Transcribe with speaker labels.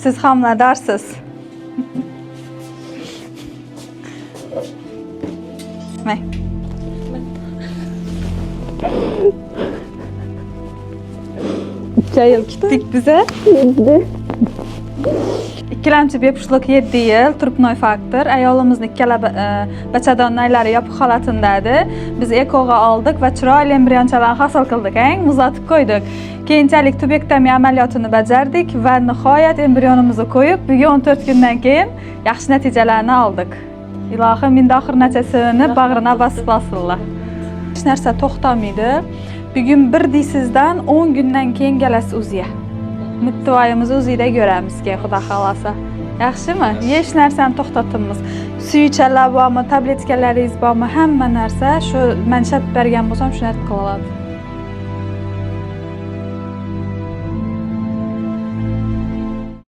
Speaker 1: Siz homiladarsiz. May.
Speaker 2: Yıl
Speaker 1: Gittik bize. İkkilamchi bepushtlik 7 yil turibnoy faktor. Ayolimizni ikkala bachadonnaylari yopiq holatindadir. Biz ekoga oldik va chiroyli embrionchalarni hosil qildik, muzlatib qo'ydik. Keyinchalik tubektomiya amaliyotini bajardik va nihoyat embrionimizni qo'yib, bugun 14 kundan keyin yaxshi natijalarni oldik. Ilohim mindohir nachasini bag'rina bosib olsinlar. Hech narsa to'xtamaydi. Bugun bir deysizdan 10 kundan keyin kelasiz o'ziga. Mutvoyimizni o'zingda ko'ramiz, xudo xolasa. Yaxshimi? Yesh narsani to'xtatamiz. Suyuchalar bormi, tabletkalaringiz bormi, hamma narsa shu manshat bergan bo'lsam shuni qila oladi.